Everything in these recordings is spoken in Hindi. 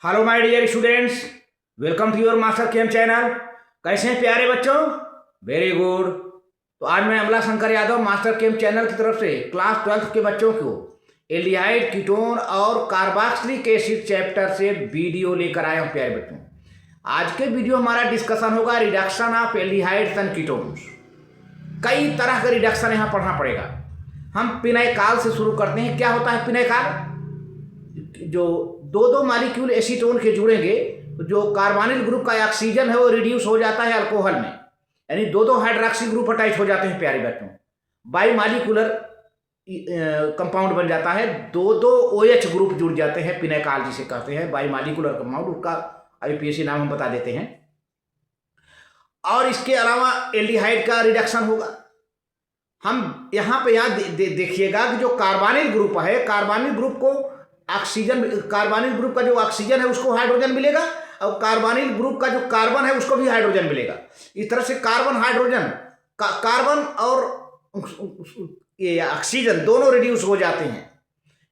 Hello my dear students, welcome to your master chem channel. कैसे हैं प्यारे बच्चों? Very good. तो आज मैं Amla Shankar Yadav master chem channel की तरफ से क्लास 12 के बच्चों को एल्डिहाइड, कीटोन और कार्बोक्सिलिक एसिड चैप्टर से वीडियो लेकर आया हूं। प्यारे बच्चों, आज के वीडियो हमारा डिस्कशन होगा reduction of aldehydes and ketones. कई तरह का रिडक्शन यहाँ पढ़ना पड़ेगा। हम पिनाइकाल से शुरू करते हैं। क्या होता है पिनाइकाल? जो दो दो मालिक्यूल एसीटोन के जुड़ेंगे, जो कार्बोनिल ग्रुप का ऑक्सीजन है वो रिड्यूस हो जाता है अल्कोहल में, यानी दो दो हाइड्रोक्सी ग्रुप अटैच हो जाते हैं प्यारे बच्चों। बाई मालिकुलर कंपाउंड बन जाता है, दो दो OH ग्रुप जुड़ जाते हैं, पिनाइकाल जिसे कहते हैं बाई मालिकुलर कंपाउंड। उसका IUPAC नाम हम बता देते हैं। और इसके अलावा एल्डिहाइड का रिडक्शन होगा। हम यहाँ पे देखिएगा कि जो कार्बोनिल ग्रुप है, कार्बोनिल ग्रुप को ऑक्सीजन, कार्बोनिल ग्रुप का जो ऑक्सीजन है उसको हाइड्रोजन मिलेगा, और कार्बोनिल ग्रुप का जो कार्बन है उसको भी हाइड्रोजन मिलेगा। इस तरह से कार्बन हाइड्रोजन कार्बन और ये ऑक्सीजन दोनों रिड्यूस हो जाते हैं।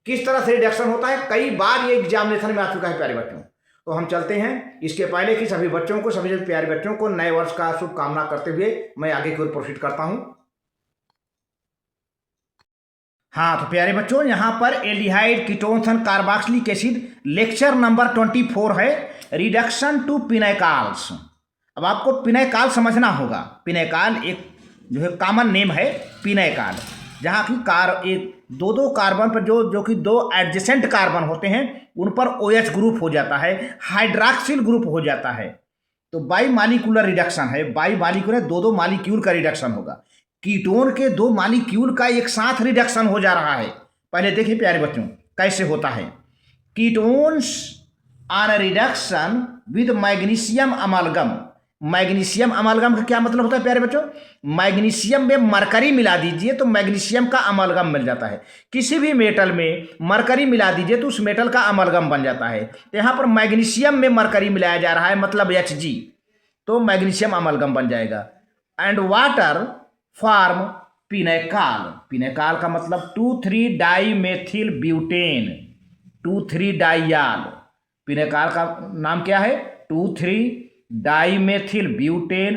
किस तरह से रिडक्शन होता है, कई बार ये एग्जामिनेशन में आ चुका है प्यारे बच्चों। तो हम चलते हैं। इसके पहले कि सभी बच्चों को, सभी प्यारे बच्चों को नए वर्ष का शुभकामना करते हुए मैं आगे की ओर प्रोसीड करता हूं। हाँ, तो प्यारे बच्चों, यहाँ पर aldehyde, ketones and carboxylic acid lecture number 24 है, रिडक्शन टू पिनाइकाल्स। अब आपको पिनाइकाल समझना होगा। पिनाइकाल एक जो है कॉमन नेम है पिनाइकाल, जहाँ की एक दो दो कार्बन पर जो कि दो एडजेसेंट कार्बन होते हैं उन पर OH ग्रुप हो जाता है, हाइड्रॉक्सिल ग्रुप हो जाता है। तो बाई मालिकुलर रिडक्शन है, बाई मालिकुलर दो दो मालिक्यूल का रिडक्शन होगा। कीटोन के दो मालिक्यूल का एक साथ रिडक्शन हो जा रहा है। पहले देखिए प्यारे बच्चों कैसे होता है। Ketones on reduction with magnesium अमालगम। Magnesium अमालगम का क्या मतलब होता है प्यारे बच्चों? मैग्नीशियम में मरकरी मिला दीजिए तो मैग्नीशियम का अमालगम मिल जाता है। किसी भी मेटल में मरकरी मिला दीजिए तो उस मेटल का अमालगम बन जाता है। तो यहाँ पर मैग्नीशियम में मरकरी मिलाया जा रहा है, मतलब Hg, तो मैग्नीशियम अमालगम बन जाएगा। And water form pinacol. Pinacol का मतलब 2,3 डाइमेथिल ब्यूटेन, 2,3 डाइयाल। पिनाइकाल का नाम क्या है? 2,3 डाइमेथिल ब्यूटेन,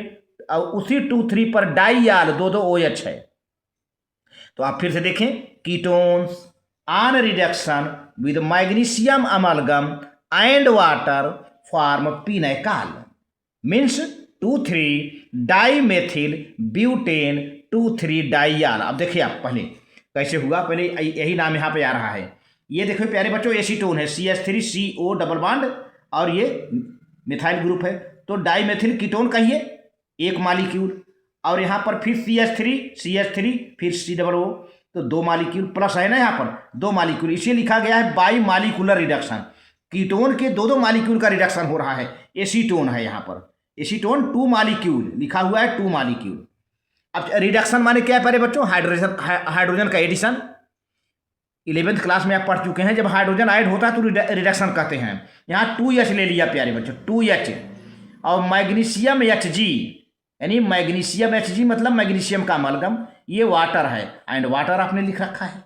और उसी 2,3 पर डाइयाल दो दो OH है। तो आप फिर से देखें, ketones on reduction with magnesium amalgam and water form pinacol means 2,3 dimethyl butane 2,3 diol. अब देखिए आप पहले कैसे हुआ, पहले यही नाम यहाँ पे आ रहा है। ये देखो प्यारे बच्चों, एसीटोन है CH3CO डबल बॉन्ड, और ये मिथाइल ग्रुप है। तो डाइमेथिल कीटोन कहिए, एक मालिक्यूल, और यहाँ पर फिर CH3 फिर COO, तो दो मालिक्यूल प्लस है ना, यहाँ पर दो मालिक्यूल, इसे लिखा गया है बाई मालिकुलर रिडक्शन। कीटोन के दो दो मालिक्यूल का रिडक्शन हो रहा है। एसीटोन है यहाँ पर, एसीटोन 2 मालिक्यूल लिखा हुआ है, 2 मालिक्यूल। अब रिडक्शन माने क्या है प्यारे बच्चों? हाइड्रोजन का एडिशन। 11th क्लास में आप पढ़ चुके हैं, जब हाइड्रोजन ऐड होता है तो रिडक्शन कहते हैं। यहाँ 2H ले लिया प्यारे बच्चों, 2H, और मैग्नीशियम Hg, यानी मैग्नीशियम Hg मतलब मैग्नीशियम का अमालगम। ये वाटर है, एंड वाटर आपने लिख रखा है।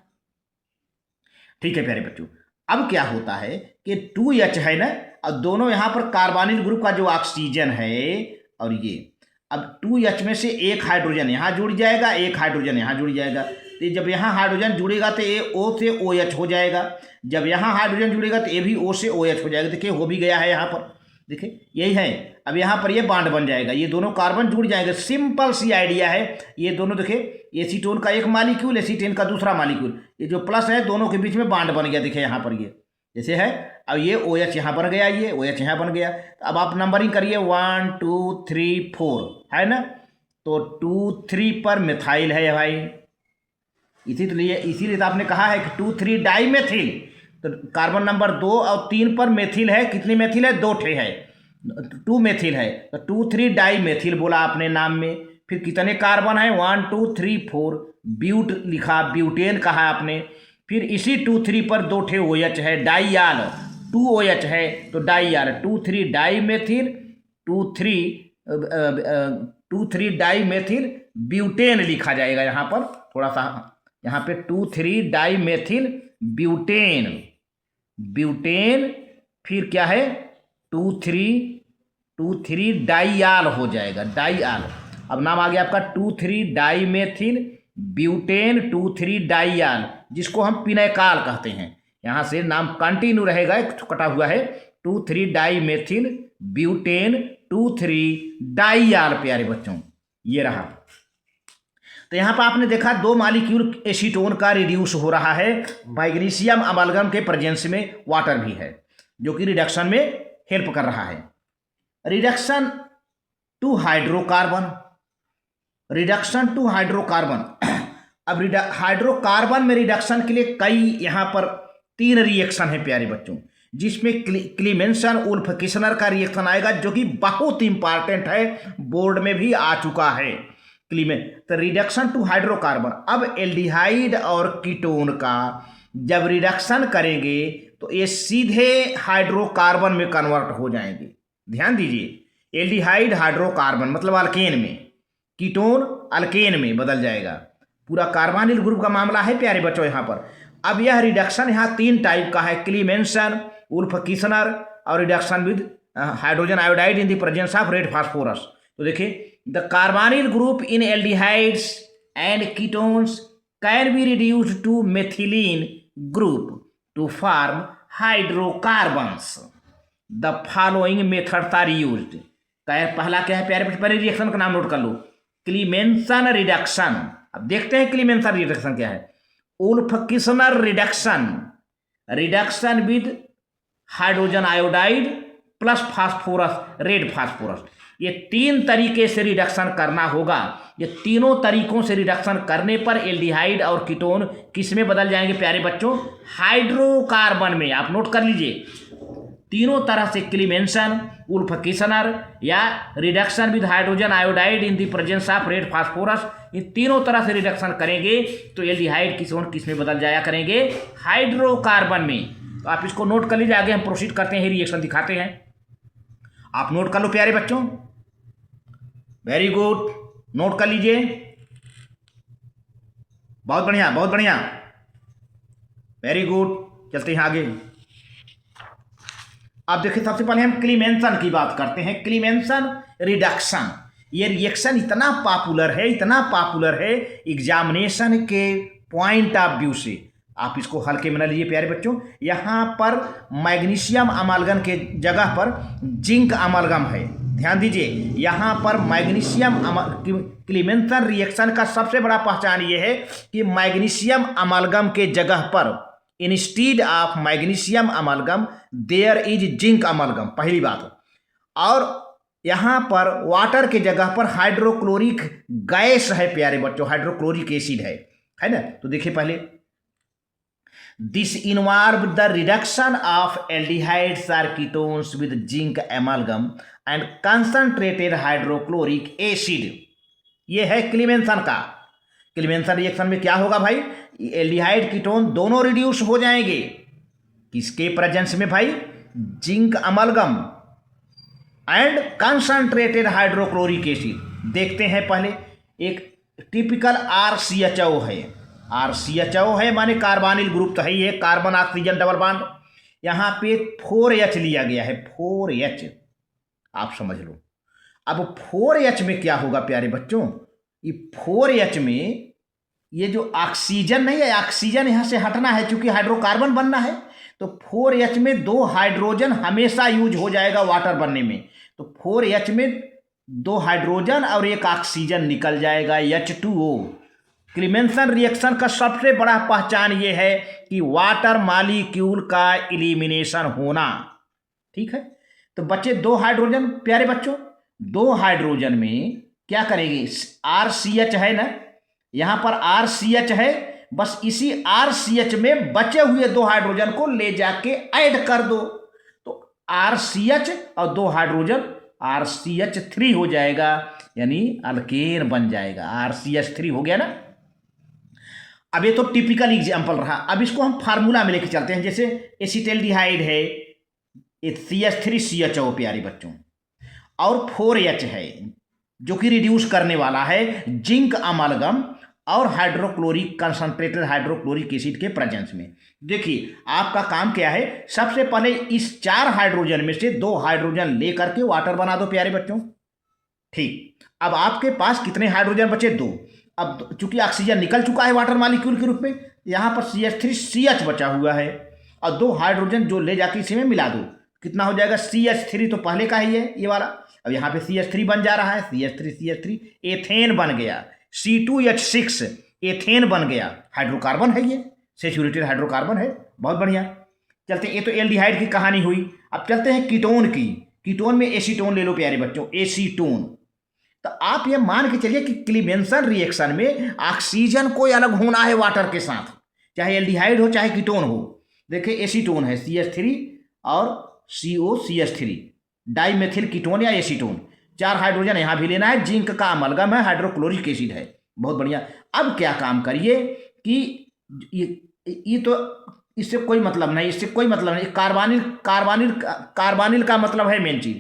ठीक है प्यारे बच्चों, अब क्या होता है कि 2H है ना, और दोनों यहाँ पर कार्बोनिल ग्रुप का जो ऑक्सीजन है, और ये अब 2H में से एक हाइड्रोजन यहाँ जुड़ जाएगा, एक हाइड्रोजन यहाँ जुड़ जाएगा। तो जब यहाँ हाइड्रोजन जुड़ेगा तो ये O से OH हो जाएगा, जब यहाँ हाइड्रोजन जुड़ेगा तो ये भी O से OH हो जाएगा। देखिए हो भी गया है यहाँ पर, देखिए यही है। अब यहाँ पर ये बॉन्ड बन जाएगा, ये दोनों कार्बन जुड़ जाएंगे। सिंपल सी आइडिया है। ये दोनों देखिए, एसीटोन का एक मालिक्यूल, एसीटेन का दूसरा मालिक्यूल, ये जो प्लस है दोनों के बीच में बॉन्ड बन गया। देखिए यहाँ पर ये जैसे है, अब ये OH यहाँ बन गया, ये OH यहाँ बन गया। तो अब आप नंबरिंग करिए 1 2 3 4 है ना, तो 2 3 पर मिथाइल है भाई, इसीलिए तो आपने कहा है कि 2,3 डाइमेथिल। तो कार्बन नंबर 2 और 3 पर मेथिल है। कितनी मेथिल है? 2 ठे है, 2 मेथिल है। तो 2,3 डाइमेथिल बोला आपने नाम में। फिर कितने कार्बन है? 1 2 3 4, ब्यूट लिखा, ब्यूटेन कहा आपने। फिर इसी 2,3 पर 2 ठे OH है, डाइयाल 2OH है, तो डाइयाल 2,3 डाइमेथिल 2,3 डाइमेथिल ब्यूटेन लिखा जाएगा यहाँ पर। थोड़ा सा यहाँ पे 2,3 डाइमेथिल ब्यूटेन फिर क्या है 2,3 डाइयाल हो जाएगा, डाइयाल। अब नाम आ गया आपका 2,3 डाइमेथिल ब्यूटेन 2,3 डाइयाल, जिसको हम पिनैकाल कहते हैं। यहाँ से नाम कंटिन्यू रहेगा, एक कटा हुआ है 2,3 डाइमेथिल ब्यूटेन 2,3 डाइयाल प्यारे बच्चों, ये रहा। तो यहाँ पर आपने देखा 2 मॉलिक्यूल एसीटोन का रिड्यूस हो रहा है, मैग्नीशियम अमालगम के प्रेजेंस में वाटर भी है जो कि रिडक्शन में हेल्प कर रहा है। Reduction to hydrocarbon, reduction to hydrocarbon. अब हाइड्रोकार्बन में रिडक्शन के लिए कई यहाँ पर 3 रिएक्शन है प्यारे बच्चों, जिसमें क्लीमेंसन उल्फकिसनर का रिएक्शन आएगा जो कि बहुत इंपॉर्टेंट है, बोर्ड में भी आ चुका है। तो रिडक्शन टू हाइड्रोकार्बन, अब एल्डिहाइड और कीटोन का जब रिडक्शन करेंगे तो ये सीधे हाइड्रोकार्बन में कन्वर्ट हो जाएंगे। ध्यान दीजिए, एल्डिहाइड हाइड्रोकार्बन मतलब अल्केन में, कीटोन अल्केन में बदल जाएगा। पूरा कार्बोनिल ग्रुप का मामला है प्यारे बच्चों यहाँ पर। अब यह रिडक्शन यहाँ 3 टाइप का है, क्लीमेंसन उल्फकिसनर और reduction with hydrogen iodide in the presence of red phosphorus. तो देखिए, the carbonyl group in aldehydes and ketones can be reduced to methylene group to form hydrocarbons. The following methods are used. पहला क्या है प्यारे बच्चों, पहले रिएक्शन का नाम नोट कर लो, क्लीमेंसन रिडक्शन। अब देखते हैं क्लीमेंसन रिडक्शन क्या है। Wolff Kishner reduction, reduction with hydrogen iodide plus phosphorus, red phosphorus. ये 3 तरीके से रिडक्शन करना होगा। ये तीनों तरीकों से रिडक्शन करने पर एल्डिहाइड और कीटोन किस में बदल जाएंगे प्यारे बच्चों, हाइड्रोकार्बन में। आप नोट कर लीजिए, तीनों तरह से क्लीमेंसन उल्फकिसनर या reduction with hydrogen iodide in the presence of red phosphorus, इन तीनों तरह से रिडक्शन करेंगे तो एल्डिहाइड कीटोन किस में बदल जाया करेंगे, हाइड्रोकार्बन में। तो आप इसको नोट कर लीजिए, आगे हम प्रोसीड करते हैं, रिएक्शन दिखाते हैं। आप नोट कर लो प्यारे बच्चों, वेरी गुड, नोट कर लीजिए, बहुत बढ़िया बहुत बढ़िया, वेरी गुड। चलते हैं आगे। अब देखिए, सबसे पहले हम क्लीमेंसन की बात करते हैं। क्लीमेंसन रिडक्शन, ये रिएक्शन इतना पॉपुलर है एग्जामिनेशन के पॉइंट ऑफ व्यू से। आप इसको हल्के में न लीजिए प्यारे बच्चों। यहाँ पर मैग्नीशियम अमालगम के जगह पर जिंक अमालगम है। ध्यान दीजिए, यहाँ पर मैग्नीशियम क्लीमेंसन रिएक्शन का सबसे बड़ा पहचान ये है कि मैग्नीशियम अमालगम के जगह पर instead of magnesium amalgam there is zinc amalgam, पहली बात। और यहाँ पर वाटर के जगह पर हाइड्रोक्लोरिक गैस है प्यारे बच्चों, हाइड्रोक्लोरिक एसिड है ना। तो देखिए पहले, this involve the reduction of aldehydes और ketones with zinc amalgam and concentrated hydrochloric acid. ये है क्लीमेंसन का। क्लीमेंसन रिएक्शन में क्या होगा भाई, एल्डिहाइड कीटोन दोनों रिड्यूस हो जाएंगे, किसके प्रेजेंस में भाई, zinc amalgam and concentrated hydrochloric acid. देखते हैं पहले, एक टिपिकल RCHO है, RCHO है माने कार्बोनिल ग्रुप तो है ही है, कार्बन ऑक्सीजन डबल बॉन्ड। यहाँ पे 4H लिया गया है, 4H, आप समझ लो। अब 4H में क्या होगा प्यारे बच्चों, ये 4H में ये जो ऑक्सीजन नहीं है, ऑक्सीजन यहाँ से हटना है क्योंकि हाइड्रोकार्बन बनना है। तो 4H में 2 हाइड्रोजन हमेशा यूज हो जाएगा वाटर बनने में। तो 4H में 2 हाइड्रोजन और 1 ऑक्सीजन निकल जाएगा, H2O। क्लीमेंसन रिएक्शन का सबसे बड़ा पहचान ये है कि वाटर मॉलिक्यूल का एलिमिनेशन होना। ठीक है, तो बच्चे 2 हाइड्रोजन प्यारे बच्चों, 2 हाइड्रोजन में क्या करेंगे, RCH है ना, यहाँ पर RCH है, बस इसी RCH में बचे हुए 2 हाइड्रोजन को ले जाके ऐड कर दो। तो RCH और 2 हाइड्रोजन RCH3 हो जाएगा, यानी अल्केन बन जाएगा, RCH3 हो गया ना। अब ये तो टिपिकल एग्जाम्पल रहा। अब इसको हम फार्मूला में लेके चलते हैं। जैसे एसिटाल्डिहाइड है, CH3CHO प्यारे बच्चों, और 4H है जो कि रिड्यूस करने वाला है जिंक अमालगम और हाइड्रोक्लोरिक कंसंट्रेटेड हाइड्रोक्लोरिक एसिड के प्रेजेंस में। देखिए आपका काम क्या है, सबसे पहले इस 4 हाइड्रोजन में से 2 हाइड्रोजन लेकर के वाटर बना दो प्यारे बच्चों। ठीक, अब आपके पास कितने हाइड्रोजन बचे? 2। अब चूंकि ऑक्सीजन निकल चुका है वाटर मॉलिक्यूल के रूप में, यहाँ पर CH3CH बचा हुआ है और 2 हाइड्रोजन जो ले जाके इसी में मिला दो, कितना हो जाएगा? CH3 तो पहले का ही है ये वाला, अब यहाँ पे CH3 बन जा रहा है, CH3 एथेन बन गया, C2H6 एथेन बन गया, हाइड्रोकार्बन है ये, सैचुरेटेड हाइड्रोकार्बन है, बहुत बढ़िया। चलते ये तो एल्डिहाइड की कहानी हुई। अब चलते हैं कीटोन की। कीटोन में एसीटोन ले लो प्यारे बच्चों, एसीटोन। तो आप ये मान के चलिए कि क्लीमेंसन रिएक्शन में ऑक्सीजन कोई अलग होना है वाटर के साथ, चाहे एल्डिहाइड हो चाहे कीटोन हो। देखिए एसीटोन है CH3 और COCH3, डाइमेथिल कीटोन या एसीटोन। 4 हाइड्रोजन यहाँ भी लेना है, जिंक का अमलगम है, हाइड्रोक्लोरिक एसिड है, बहुत बढ़िया। अब क्या काम करिए कि ये तो इससे कोई मतलब नहीं, इससे कोई मतलब नहीं। कार्बानिल का मतलब है मेन चीज।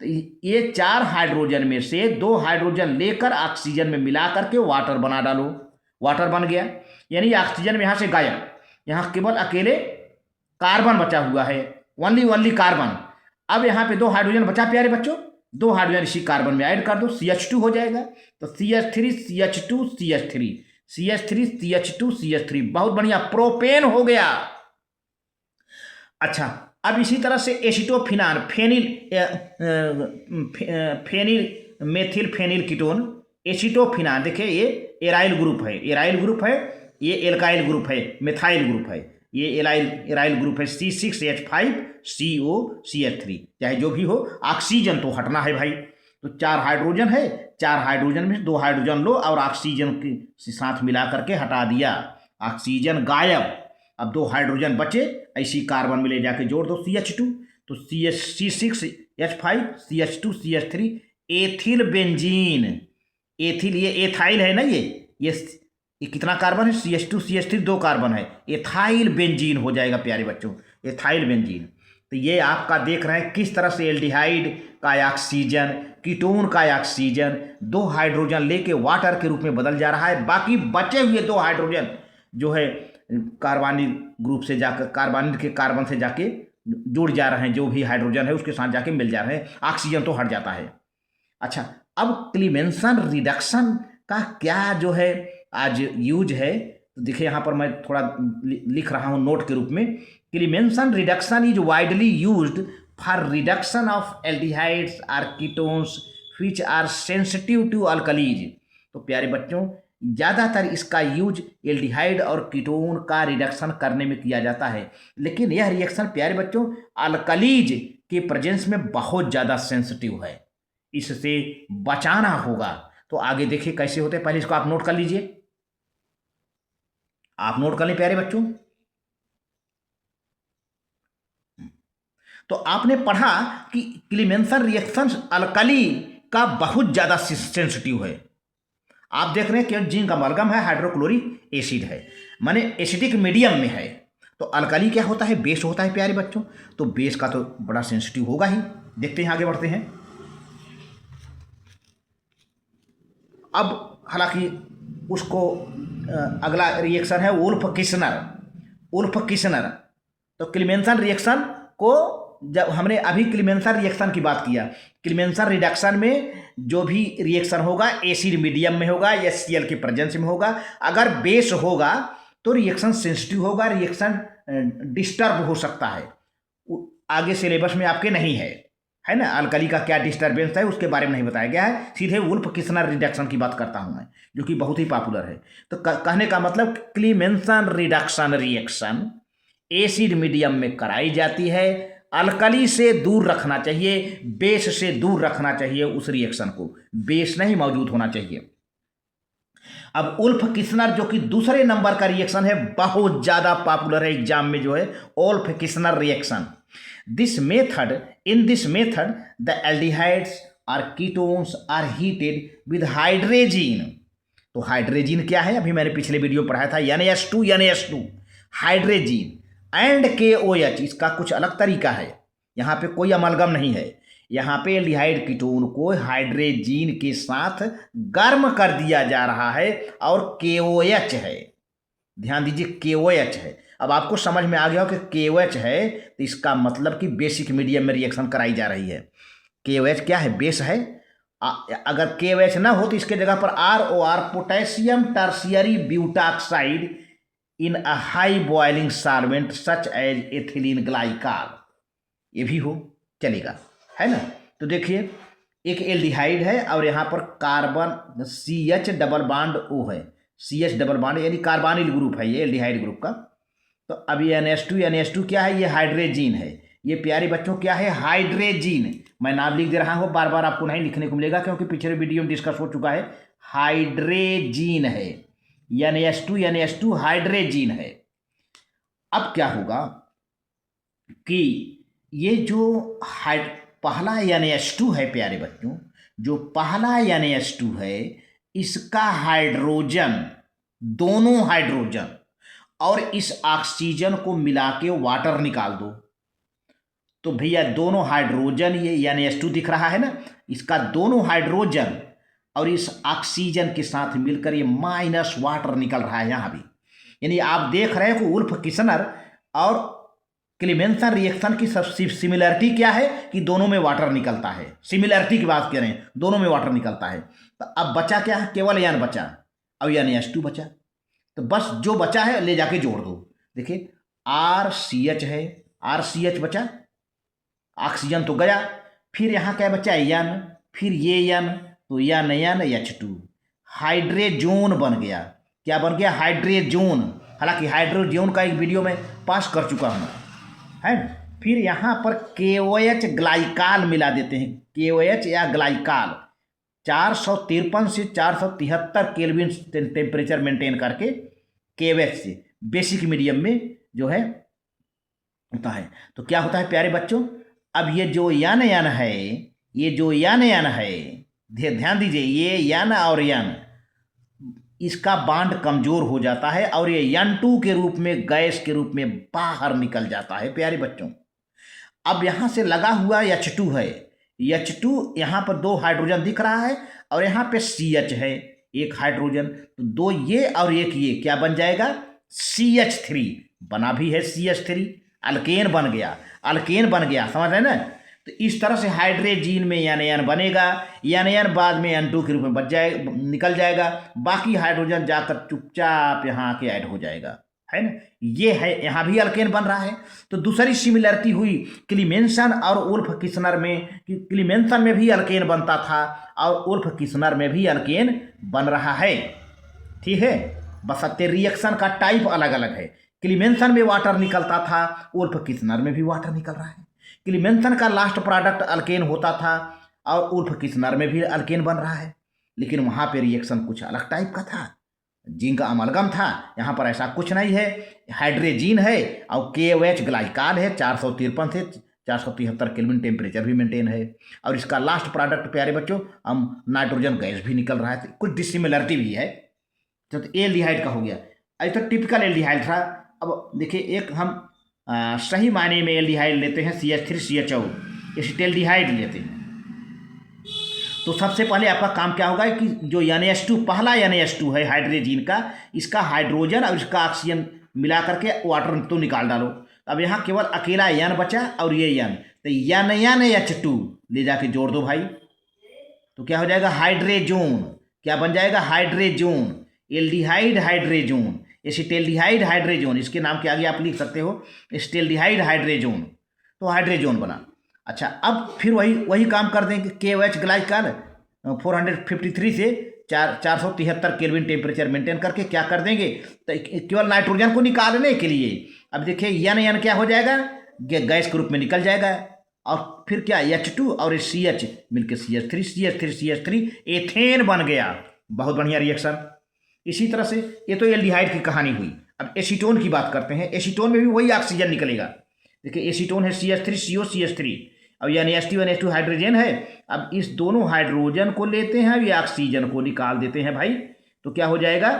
तो ये 4 हाइड्रोजन में से 2 हाइड्रोजन लेकर ऑक्सीजन में मिला करके वाटर बना डालो, वाटर बन गया। यानी ऑक्सीजन में यहाँ से गायब, यहाँ केवल अकेले कार्बन बचा हुआ है, ओनली कार्बन। अब यहाँ पे 2 हाइड्रोजन बचा प्यारे बच्चों, 2 हाइड्रोजन इसी कार्बन में ऐड कर दो, CH2 हो जाएगा। तो CH3 CH2 CH3 CH3 CH2 CH3, बहुत बढ़िया, प्रोपेन हो गया। अच्छा, अब इसी तरह से एसिटोफिनान फेनिल मेथिल फेनिल कीटोन, एसिटोफिनान। देखिए ये एराइल ग्रुप है, ये एल्काइल ग्रुप है, मिथाइल ग्रुप है, ये एराइल ग्रुप है, C6H5COCH3। चाहे जो भी हो, ऑक्सीजन तो हटना है भाई। तो 4 हाइड्रोजन है, 4 हाइड्रोजन में 2 हाइड्रोजन लो और ऑक्सीजन के साथ मिला करके हटा दिया, ऑक्सीजन गायब। अब 2 हाइड्रोजन बचे, ऐसी कार्बन में ले जाके जोड़ दो CH2, तो C6H5 CH2 CH3 ethyl benzene. Ethyl ये एथाइल है ना, ये कितना कार्बन है? CH2 CH3 2 कार्बन है, एथाइल बेंजीन हो जाएगा प्यारे बच्चों, एथाइल बेंजीन। तो ये आपका देख रहे हैं किस तरह से एल्डिहाइड का ऑक्सीजन, कीटोन का ऑक्सीजन 2 हाइड्रोजन लेके वाटर के रूप में बदल जा रहा है। बाकी बचे हुए 2 हाइड्रोजन जो है कार्बनिल ग्रुप से जाकर, कार्बनिल के कार्बन से जाके जुड़ जा रहे हैं, जो भी हाइड्रोजन है उसके साथ जाके मिल जा रहे हैं, ऑक्सीजन तो हट जाता है। अच्छा, अब क्लीमेंसन रिडक्शन का क्या जो है आज यूज है, तो देखिए यहाँ पर मैं थोड़ा लिख रहा हूँ नोट के रूप में। Clemmensen reduction is widely used for reduction of aldehydes और ketones which are sensitive to alkalis. तो प्यारे बच्चों, ज़्यादातर इसका यूज एल्डिहाइड और कीटोन का रिडक्शन करने में किया जाता है, लेकिन यह रिएक्शन प्यारे बच्चों अल्कलीज के प्रेजेंस में बहुत ज़्यादा सेंसिटिव है, इससे बचाना होगा। तो आगे देखिए कैसे होते हैं, पहले इसको आप नोट कर लीजिए, आप नोट कर लें प्यारे बच्चों। तो आपने पढ़ा कि क्लीमेंसन रिएक्शन अल्कली का बहुत ज़्यादा सेंसिटिव है। आप देख रहे हैं कि जिंक अमलगम है, हाइड्रोक्लोरिक एसिड है, माने एसिडिक मीडियम में है। तो अल्कली क्या होता है? बेस होता है प्यारे बच्चों। तो बेस का तो बड़ा सेंसिटिव होगा ही। देखते हैं, आगे बढ़ते हैं। अब हालांकि उसको अगला रिएक्शन है उल्फ किस्नर। तो क्लीमेंसन रिएक्शन को जब हमने अभी क्लीमेंसन रिएक्शन की बात किया, क्लीमेंसन रिडक्शन में जो भी रिएक्शन होगा एसिड मीडियम में होगा, HCl के प्रेजेंस में होगा। अगर बेस होगा तो रिएक्शन सेंसिटिव होगा, रिएक्शन डिस्टर्ब हो सकता है। आगे सिलेबस में आपके नहीं है ना, अल्कली का क्या डिस्टर्बेंस है उसके बारे में नहीं बताया गया है। सीधे वुल्फ किस्नर रिडक्शन की बात करता हूं मैं, जो कि बहुत ही पॉपुलर है। तो कहने का मतलब क्लीमेंसन रिडक्शन रिएक्शन एसिड मीडियम में कराई जाती है। अल्कली से दूर रखना चाहिए, बेस से दूर रखना चाहिए उस रिएक्शन को, बेस नहीं मौजूद होना चाहिए। अब उल्फ किस्नर जो कि दूसरे नंबर का रिएक्शन है, बहुत ज्यादा पॉपुलर है एग्जाम में, जो है Wolff Kishner reaction. In this method the aldehydes or ketones are heated with hydrazine। तो हाइड्रेजिन क्या है? अभी मैंने पिछले वीडियो में पढ़ाया था, NH2 हाइड्रेजिन एंड KOH। इसका कुछ अलग तरीका है, यहाँ पे कोई अमलगम नहीं है। यहाँ पे एल्डिहाइड कीटोन को हाइड्रोजन के साथ गर्म कर दिया जा रहा है और KOH है। ध्यान दीजिए KOH है। अब आपको समझ में आ गया हो कि KOH है तो इसका मतलब कि बेसिक मीडियम में रिएक्शन कराई जा रही है। KOH क्या है? बेस है। अगर KOH ना हो तो इसके जगह पर ROR, potassium tertiary butoxide in a high boiling solvent such as ethylene glycol, ये भी हो चलेगा, है ना। तो देखिए एक एल्डिहाइड है और यहाँ पर carbon CH double bond O है, CH डबल बॉन्ड यानी कार्बोनिल ग्रुप है ये एल्डिहाइड ग्रुप का। तो अब ये NH2 क्या है? ये हाइड्रोजन है। ये प्यारे बच्चों क्या है? हाइड्रोजन। मैं नाम लिख दे रहा हूँ, बार बार आपको नहीं लिखने को मिलेगा क्योंकि पिछले वीडियो में डिस्कस हो चुका है। हाइड्रोजन है, NH2 हाइड्रोजन है। अब क्या होगा कि ये जो पहला NH2 है प्यारे बच्चों, जो पहला NH2 है इसका हाइड्रोजन, दोनों हाइड्रोजन और इस ऑक्सीजन को मिला के वाटर निकाल दो तो भैया दोनों हाइड्रोजन, ये NH2 दिख रहा है ना, इसका दोनों हाइड्रोजन और इस ऑक्सीजन के साथ मिलकर ये माइनस वाटर निकल रहा है यहाँ भी। यानी आप देख रहे हैं कि वुल्फ किसनर और क्लीमेंसन रिएक्शन की सब सिमिलरिटी क्या है कि दोनों में वाटर निकलता है। सिमिलरिटी की बात करें, दोनों में वाटर निकलता है। तो अब बचा क्या है? केवल यान बचा और NH2 बचा। तो बस जो बचा है ले जाके जोड़ दो। देखिए RCH है, RCH बचा, ऑक्सीजन तो गया, फिर यहाँ क्या बचा? यन, फिर ये यन, तो यन H2, हाइड्रोजन बन गया। क्या बन गया? हाइड्रोजन। हालांकि हाइड्रोजन का एक वीडियो में पास कर चुका हूँ, है ना। फिर यहाँ पर KOH ग्लाइकाल मिला देते हैं, KOH या ग्लाइकाल 453 से 473 केल्विन टेम्परेचर मेंटेन करके KOH से बेसिक मीडियम में जो है होता है। तो क्या होता है प्यारे बच्चों? अब ये जो यन है, ये जो यन है, ध्यान दीजिए, ये यन और यन इसका बांड कमजोर हो जाता है और ये N2 के रूप में, गैस के रूप में बाहर निकल जाता है प्यारे बच्चों। अब यहाँ से लगा हुआ H2 है, H2 यहाँ पर दो हाइड्रोजन दिख रहा है और यहाँ पे CH है एक हाइड्रोजन, तो दो ये और एक ये क्या बन जाएगा? CH3 बना भी है, CH3 अल्केन बन गया, अल्केन बन गया, समझ रहे ना। तो इस तरह से हाइड्रोजन में NN बनेगा, NN बाद में N2 के रूप में बच जाए, निकल जाएगा, बाकी हाइड्रोजन जाकर चुपचाप यहाँ आके ऐड हो जाएगा, है ना। ये है, यहाँ भी अल्केन बन रहा है। तो दूसरी सिमिलरिटी हुई क्लीमेंसन और वुल्फ किसनर में, कि क्लीमेंसन में भी अल्केन बनता था और वुल्फ किसनर में भी अल्केन बन रहा है, ठीक है। बशर्ते रिएक्शन का टाइप अलग अलग है। क्लीमेंसन में वाटर निकलता था, वुल्फ किसनर में भी वाटर निकल रहा है। क्लीमेंसन का लास्ट प्रोडक्ट अल्केन होता था और वुल्फ किसनर में भी अल्केन बन रहा है, लेकिन वहाँ पे रिएक्शन कुछ अलग टाइप का था, जिंक अमलगम था। यहाँ पर ऐसा कुछ नहीं है, हाइड्रोजन है और KOH ग्लाइकाल है, 453 से 473 केल्विन टेम्परेचर भी मेंटेन है और इसका लास्ट प्रोडक्ट प्यारे बच्चों हम नाइट्रोजन गैस भी निकल रहा है। कुछ डिसिमिलरिटी भी है। तो एल्डिहाइड का हो गया, ऐसा टिपिकल एल्डिहाइड था। अब देखिए एक हम सही मायने में एल्डिहाइड लेते हैं, CH3CHO एसिटेल्डिहाइड लेते हैं। तो सबसे पहले आपका काम क्या होगा कि जो NH2 पहला NH2 है हाइड्रोजन का, इसका हाइड्रोजन और इसका ऑक्सीजन मिला करके वाटर तो निकाल डालो। अब यहाँ केवल अकेला यन बचा और ये यन, तो NH2 ले जाके जोड़ दो भाई, तो क्या हो जाएगा? हाइड्रोजन। क्या बन जाएगा? Hydrogen. Aldehyde hydrogen, acetaldehyde hydrogen, इसके नाम के आगे आप लिख सकते हो एसिटेल्डिहाइड हाइड्रोजन, तो हाइड्रोजन बना। अच्छा, अब फिर वही काम कर देंगे। KOH ग्लाइकाल 453 से 473 केल्विन टेम्परेचर मेंटेन करके क्या कर देंगे? तो केवल नाइट्रोजन को निकालने के लिए अब देखिए NN क्या हो जाएगा? गैस के रूप में निकल जाएगा और फिर क्या? H2 और CH मिलकर CH3 एथेन बन गया। बहुत बढ़िया रिएक्शन। इसी तरह से ये तो एल्डिहाइड की कहानी हुई। अब एसीटोन की बात करते हैं। एसीटोन में भी वही ऑक्सीजन निकलेगा। देखिए एसीटोन है CH3CO CH3 और NH2 हाइड्रोजन है। अब इस दोनों हाइड्रोजन को लेते हैं, ये ऑक्सीजन को निकाल देते हैं भाई, तो क्या हो जाएगा?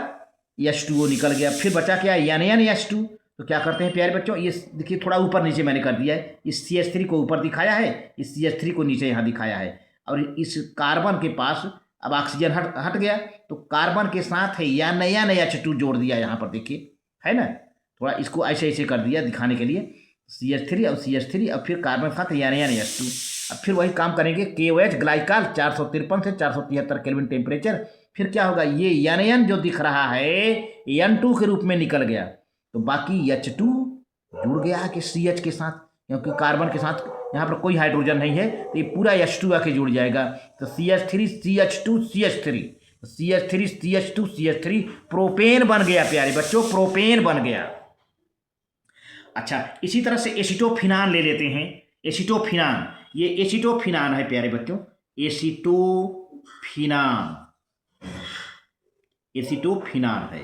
H2O निकल गया। फिर बचा क्या? NH2, तो क्या करते हैं प्यारे बच्चों, ये देखिए थोड़ा ऊपर नीचे मैंने कर दिया है। इस CH3 को ऊपर दिखाया है, इस CH3 को नीचे यहाँ दिखाया है, और इस कार्बन के पास अब ऑक्सीजन हट गया, तो कार्बन के साथ है या नया H2 जोड़ दिया यहाँ पर, देखिए है ना, थोड़ा इसको ऐसे ऐसे कर दिया दिखाने के लिए, CH3 और CH3, अब फिर कार्बन के साथ या नया H2। अब फिर वही काम करेंगे, KOH ग्लाइकाल 453 से 473 केल्विन टेम्परेचर, फिर क्या होगा, ये N जो दिख रहा है N2 के रूप में निकल गया, तो बाकी H2 जुड़ गया है कि CH के साथ, क्योंकि कार्बन के साथ यहाँ पर कोई हाइड्रोजन नहीं है, तो ये पूरा H2 आके जुड़ जाएगा, तो CH3 CH2 CH3, CH3 CH2 CH3 propane बन गया प्यारे बच्चों, प्रोपेन बन गया। अच्छा, इसी तरह से एसिटोफिनान ले लेते हैं, एसिटोफिनान, ये एसिटोफिनान है प्यारे बच्चों, एसिटोफिनान, एसिटोफिनान है,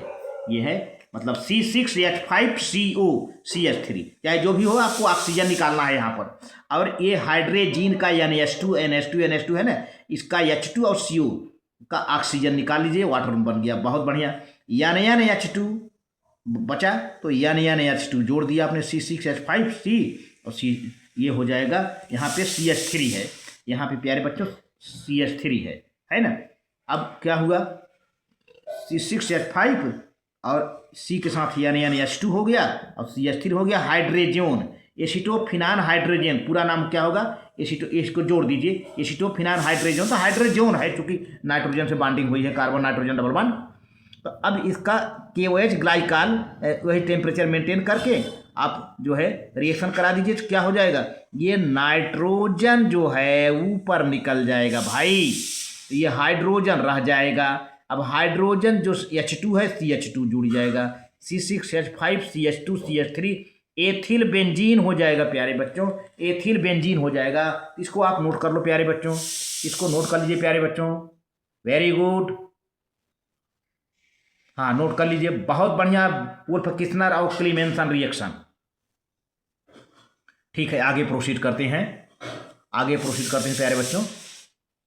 ये है मतलब C6H5CO CH3, चाहे जो भी हो आपको ऑक्सीजन निकालना है यहाँ पर, और ये हाइड्रोजीन का NH2 है ना, इसका H2 और CO का ऑक्सीजन निकाल लीजिए, वाटर बन गया, बहुत बढ़िया। H2 बचा, तो H2 जोड़ दिया आपने, C6H5C और C, ये हो जाएगा, यहाँ पे CH3 है, यहाँ पे प्यारे बच्चों CH3 है ना। अब क्या हुआ, C6H5 और C के साथ H2 हो गया और CH3 हो गया, हाइड्रोजन, एसिटोफिनान हाइड्रोजन, पूरा नाम क्या होगा, इसको जोड़ दीजिए, एसिटोफिनान हाइड्रोजन, तो हाइड्रोजन है क्योंकि नाइट्रोजन से बॉन्डिंग हुई है, कार्बन नाइट्रोजन डबल बॉन्ड। तो अब इसका KOH ग्लाइकाल वही टेम्परेचर मेंटेन करके आप जो है रिएक्शन करा दीजिए, तो क्या हो जाएगा, ये नाइट्रोजन जो है ऊपर निकल जाएगा भाई, ये हाइड्रोजन रह जाएगा। अब हाइड्रोजन जो H2 है CH2 जुड़ जाएगा, C6H5 CH2 CH3 ethyl benzene हो जाएगा प्यारे बच्चों, एथिल बेंजीन हो जाएगा। इसको आप नोट कर लो प्यारे बच्चों, इसको नोट कर लीजिए प्यारे बच्चों, वेरी गुड, हाँ नोट कर लीजिए, बहुत बढ़िया, वुल्फ किस्नर और क्लीमेंसन रिएक्शन। ठीक है, आगे प्रोसीड करते हैं, आगे प्रोसीड करते हैं प्यारे बच्चों,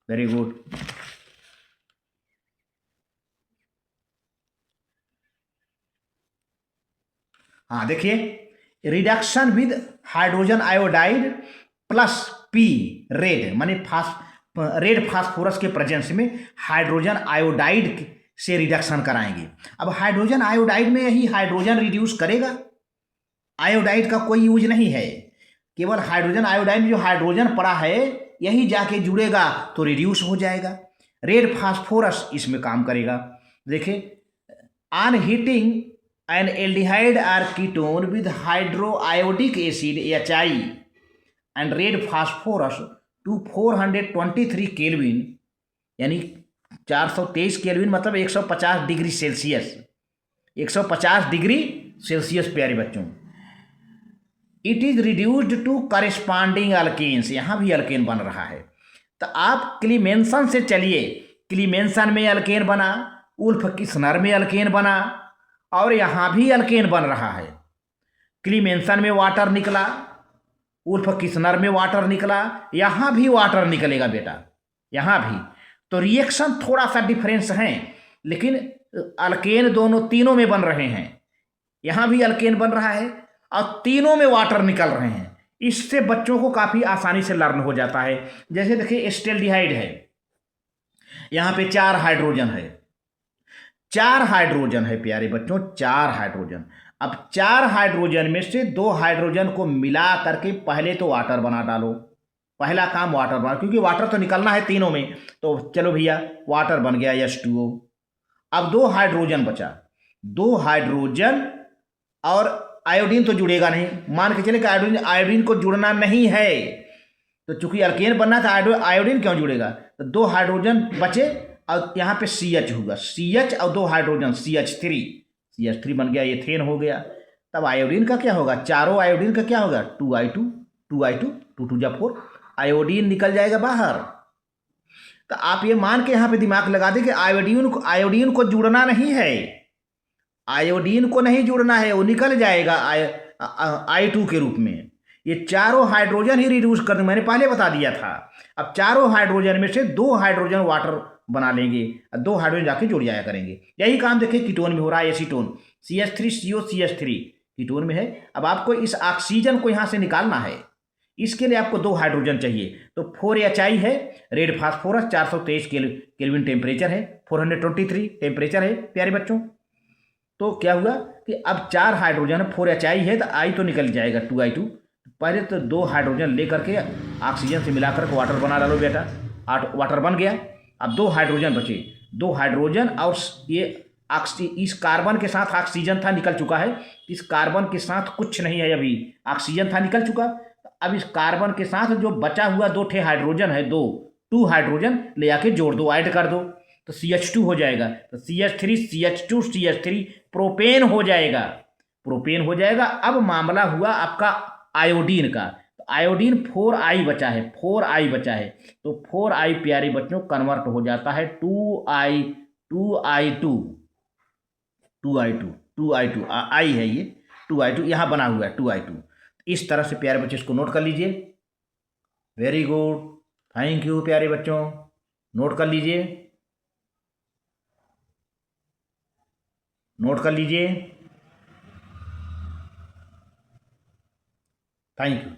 वेरी गुड। हाँ देखिए, reduction with hydrogen iodide plus P red, माने रेड फास्फोरस के प्रेजेंस में हाइड्रोजन आयोडाइड से रिडक्शन कराएंगे। अब हाइड्रोजन आयोडाइड में यही हाइड्रोजन रिड्यूस करेगा, आयोडाइड का कोई यूज नहीं है, केवल हाइड्रोजन आयोडाइड में जो हाइड्रोजन पड़ा है यही जाके जुड़ेगा तो रिड्यूस हो जाएगा, रेड फास्फोरस इसमें काम करेगा। देखिए, on heating an aldehyde or ketone with hydroiodic acid HI and red phosphorus to 423 kelvin, यानी 423 केल्विन मतलब 150 डिग्री सेल्सियस, 150 डिग्री सेल्सियस प्यारे बच्चों। It is reduced to corresponding alkanes, यहाँ भी अल्केन बन रहा है, तो आप क्लीमेंसन से चलिए, क्लीमेंसन में अल्केन बना, उल्फ किस्नर में अल्केन बना, और यहाँ भी अल्केन बन रहा है, क्लीमेंसन में वाटर निकला, उल्फ किस्नर में वाटर निकला, यहाँ भी वाटर निकलेगा बेटा, यहाँ भी, तो रिएक्शन थोड़ा सा डिफरेंस है, लेकिन अल्केन दोनों तीनों में बन रहे हैं, यहाँ भी अल्केन बन रहा है और तीनों में वाटर निकल रहे हैं, इससे बच्चों को काफ़ी आसानी से लर्न हो जाता है। जैसे देखिए एस्टेल्डिहाइड है, यहाँ पे 4 हाइड्रोजन है, 4 हाइड्रोजन है प्यारे बच्चों, 4 हाइड्रोजन। अब 4 हाइड्रोजन में से 2 हाइड्रोजन को मिला करके पहले तो वाटर बना डालो, पहला काम वाटर बना, क्योंकि वाटर तो निकलना है तीनों में, तो चलो भैया वाटर बन गया H2O। अब 2 हाइड्रोजन बचा, 2 हाइड्रोजन और आयोडीन तो जुड़ेगा नहीं, मान के चले कि आयोडीन को जुड़ना नहीं है, तो चूंकि अल्केन बनना था, आयोडीन क्यों जुड़ेगा, तो 2 हाइड्रोजन बचे और यहाँ पे CH होगा, CH और 2 हाइड्रोजन CH3 बन गया, एथेन हो गया। तब आयोडीन का क्या होगा, चारों आयोडीन का क्या होगा, 2I2 2 2 जा 4, आयोडीन निकल जाएगा बाहर। तो आप ये मान के यहाँ पे दिमाग लगा दें कि आयोडीन को जुड़ना नहीं है, आयोडीन को नहीं जुड़ना है, वो निकल जाएगा I2 के रूप में। ये चारों हाइड्रोजन ही रिड्यूस कर देंगे, मैंने पहले बता दिया था। अब चारों हाइड्रोजन में से 2 हाइड्रोजन वाटर बना लेंगे, 2 हाइड्रोजन जाके जुड़ जाया करेंगे। यही काम देखिए कीटोन में हो रहा है, एसीटोन CH3CO CH3, कीटोन में है। अब आपको इस ऑक्सीजन को यहाँ से निकालना है, इसके लिए आपको 2 हाइड्रोजन चाहिए। तो 4HI है, रेड फास्फोरस, 423 केल्विन टेम्परेचर है, 423 टेम्परेचर है प्यारे बच्चों। तो क्या हुआ कि अब 4 हाइड्रोजन, 4HI है तो आई तो निकल जाएगा 2I2। पहले तो 2 हाइड्रोजन लेकर के ऑक्सीजन से मिलाकर के वाटर बना डालो बेटा, वाटर बन गया। अब 2 हाइड्रोजन बचे, 2 हाइड्रोजन और ये इस कार्बन के साथ ऑक्सीजन था, निकल चुका है। इस कार्बन के साथ कुछ नहीं है, अभी ऑक्सीजन था निकल चुका। अब इस कार्बन के साथ जो बचा हुआ 2 ठे हाइड्रोजन है, 2 हाइड्रोजन ले आके जोड़ दो, ऐड कर दो, तो CH2 हो जाएगा। तो CH3 CH2 CH3 प्रोपेन हो जाएगा, प्रोपेन हो जाएगा। अब मामला हुआ आपका आयोडीन का, तो आयोडीन 4I बचा है, 4I बचा है। तो 4I प्यारे बच्चों कन्वर्ट हो जाता है 2I2 आई है ये 2I2 यहाँ बना हुआ है 2I2। इस तरह से प्यारे बच्चे इसको नोट कर लीजिए। वेरी गुड, थैंक यू प्यारे बच्चों, नोट कर लीजिए, नोट कर लीजिए, थैंक यू।